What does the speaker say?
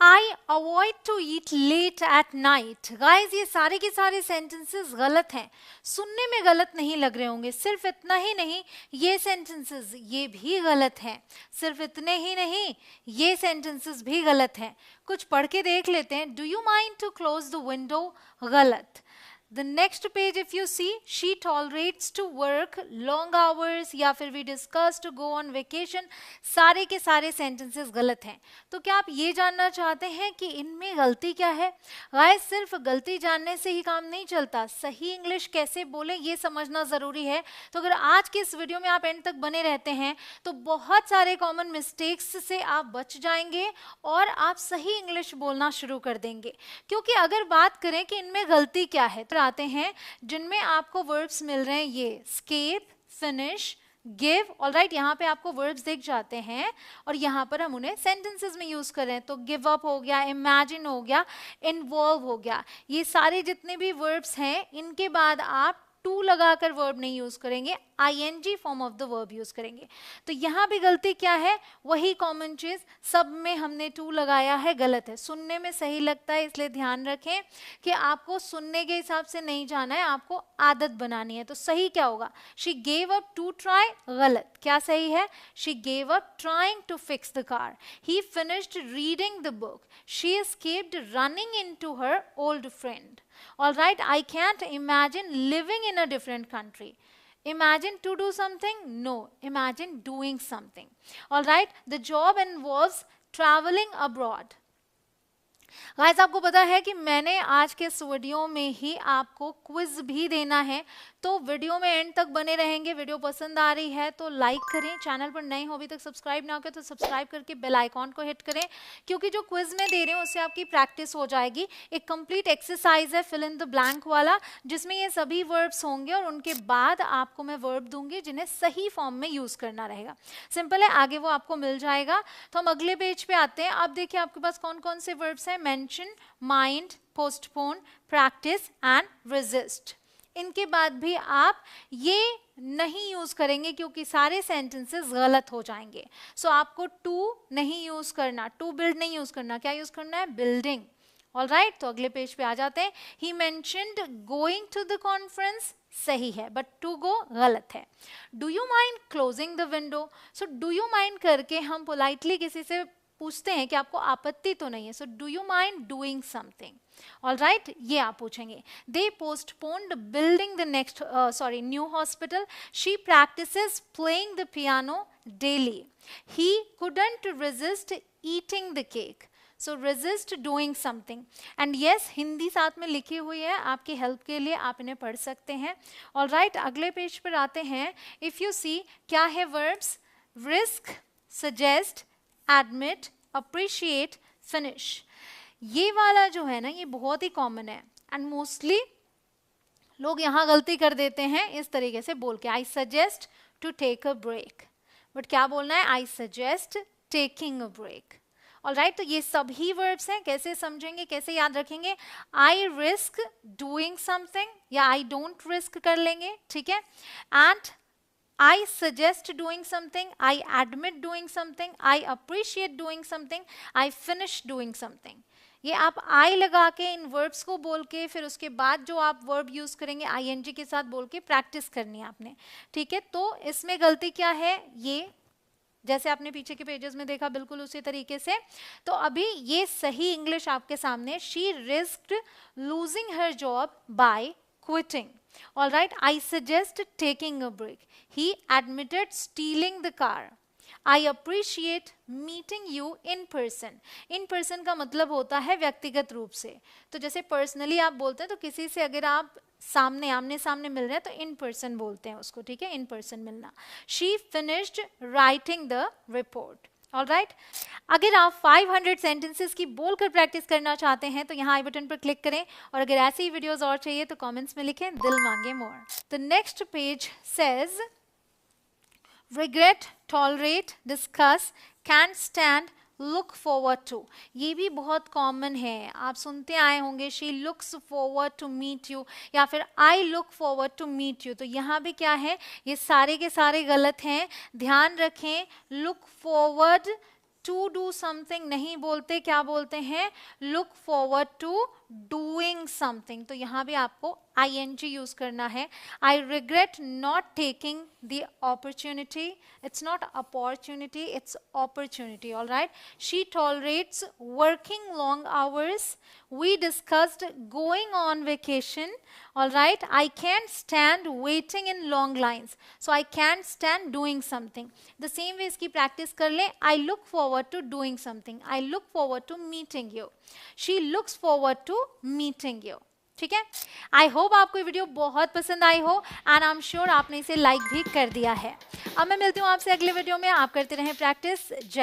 I avoid to eat late at night. Guys, ये सारे के सारे sentences गलत हैं. सुनने में गलत नहीं लग रहे होंगे. सिर्फ इतना ही नहीं, ये sentences ये भी गलत हैं. सिर्फ इतने ही नहीं, ये sentences भी गलत हैं. कुछ पढ़ के देख लेते हैं. Do you mind to close the window? गलत. The next page if you see, she tolerates to work long hours या फिर we discuss to go on vacation. सारे के सारे sentences गलत हैं. तो क्या आप ये जानना चाहते हैं कि इनमें गलती क्या है? गाइस, सिर्फ गलती जानने से ही काम नहीं चलता. सही इंग्लिश कैसे बोले ये समझना ज़रूरी है. तो अगर आज के इस वीडियो में आप एंड तक बने रहते हैं तो बहुत सारे कॉमन मिस्टेक्स से आप बच जाएंगे और आप सही इंग्लिश बोलना शुरू कर देंगे. क्योंकि अगर बात करें कि इनमें गलती क्या है तो आते हैं जिनमें आपको वर्ब्स मिल रहे हैं ये स्केप, फिनिश, गिव. ऑलराइट, यहाँ पे आपको वर्ब्स दिख जाते हैं और यहाँ पर हम उन्हें सेंटेंसेस में यूज कर रहे हैं. तो गिव अप हो गया, इमेजिन हो गया, इन्वॉल्व हो गया. ये सारे जितने भी वर्ब्स हैं इनके बाद आप टू लगाकर वर्ब नहीं यूज करेंगे, ING form of the verb use करेंगे. तो यहाँ भी गलती क्या है? वही कॉमन चीज, सब में हमने टू लगाया है, गलत है. सुनने में सही लगता है, इसलिए ध्यान रखें कि आपको सुनने के हिसाब से नहीं जाना है, आपको आदत बनानी है. तो सही क्या होगा? She gave up to try. गलत. क्या सही है? She gave up trying to fix the car. He finished reading the book. She escaped running into her old friend. All right, I can't imagine living in a different country. Imagine to do something? No, imagine doing something. All right, the job involves traveling abroad. Guys, आपको पता है कि मैंने आज के इस video में ही आपको क्विज भी देना है. तो वीडियो में एंड तक बने रहेंगे. वीडियो पसंद आ रही है तो लाइक करें. चैनल पर नए हो अभी तक सब्सक्राइब ना करें तो सब्सक्राइब करके बेल आइकॉन को हिट करें, क्योंकि जो क्विज में दे रहे हैं उससे आपकी प्रैक्टिस हो जाएगी. एक कंप्लीट एक्सरसाइज है फिल इन द ब्लैंक वाला, जिसमें ये सभी वर्ब्स होंगे और उनके बाद आपको मैं वर्ब दूंगी जिन्हें सही फॉर्म में यूज करना रहेगा. सिंपल है, आगे वो आपको मिल जाएगा. तो हम अगले पेज पे आते हैं. आप देखिए आपके पास कौन कौन से वर्ब्स हैं. Mention, mind, postpone, practice and resist. इनके बाद भी आप ये नहीं यूज करेंगे क्योंकि सारे सेंटेंसेस गलत हो जाएंगे. सो आपको टू नहीं यूज करना, टू बिल्ड नहीं यूज करना. क्या यूज करना है? बिल्डिंग. ऑलराइट, तो अगले पेज पे आ जाते हैं. He mentioned going to the conference. सही है, बट टू गो गलत है. Do you mind closing the window. So do you mind करके हम पोलाइटली किसी से पूछते हैं कि आपको आपत्ति तो नहीं है. So do you mind doing something. Alright, ये आप पूछेंगे. They postponed building the next new hospital. She practises playing the piano daily. He couldn't resist eating the cake. So resist doing something. And yes, Hindi साथ में लिखी हुई है आपकी help के लिए, आप इन्हें पढ़ सकते हैं. ऑलराइट, अगले पेज पर आते हैं. इफ यू सी, क्या है verbs? Risk, suggest, admit, appreciate, finish. ये वाला जो है ना, ये बहुत ही कॉमन है एंड मोस्टली लोग यहाँ गलती कर देते हैं इस तरीके से बोल के. I suggest to take a break. But क्या बोलना है? I suggest taking a break. Alright, तो ये सभी वर्ब्स हैं. कैसे समझेंगे, कैसे याद रखेंगे? आई रिस्क डूइंग समथिंग या आई डोंट रिस्क कर लेंगे. ठीक है. And I suggest doing something, I admit doing something, I appreciate doing something, I finish doing something. ये आप I लगा के इन वर्ब्स को बोल के फिर उसके बाद जो आप वर्ब यूज करेंगे ING के साथ बोल के प्रैक्टिस करनी है आपने. ठीक है. तो इसमें गलती क्या है? ये जैसे आपने पीछे के पेजेस में देखा बिल्कुल उसी तरीके से. तो अभी ये सही इंग्लिश आपके सामने. She risked losing her job by quitting. All right, I suggest taking a break. He admitted stealing the car. I appreciate meeting you in person. In person का मतलब होता है व्यक्तिगत रूप से. तो जैसे पर्सनली आप बोलते हैं तो किसी से अगर आप सामने आमने सामने मिल रहे हैं तो इन पर्सन बोलते हैं उसको. ठीक है, इन पर्सन मिलना. She finished writing the report. Alright, अगर आप 500 सेंटेंसेस की बोलकर प्रैक्टिस करना चाहते हैं तो यहाँ आई बटन पर क्लिक करें. और अगर ऐसे ही वीडियोस और चाहिए तो कमेंट्स में लिखें दिल मांगे more. The next page says regret, tolerate, discuss, can stand, look forward to. ये भी बहुत कॉमन है, आप सुनते आए होंगे. She looks forward to meet you या फिर I look forward to meet you. तो यहाँ भी क्या है? ये सारे के सारे गलत हैं. ध्यान रखें, look forward to do something नहीं बोलते, क्या बोलते हैं? Look forward to doing something. तो यहाँ भी आपको ing यूज करना है। I regret not taking the opportunity, it's not opportunity, it's opportunity, all right. She tolerates working long hours, we discussed going on vacation, all right। I can't stand waiting in long lines, so I can't stand doing something। the same way इसकी practice कर लें। I look forward to doing something, I look forward to meeting you, she looks forward to meeting you। ठीक है, I hope आपको ये video बहुत पसंद आई हो एंड आई एम श्योर आपने इसे लाइक भी कर दिया है। अब मैं मिलती हूँ आपसे अगले वीडियो में। आप करते रहें प्रैक्टिस। जय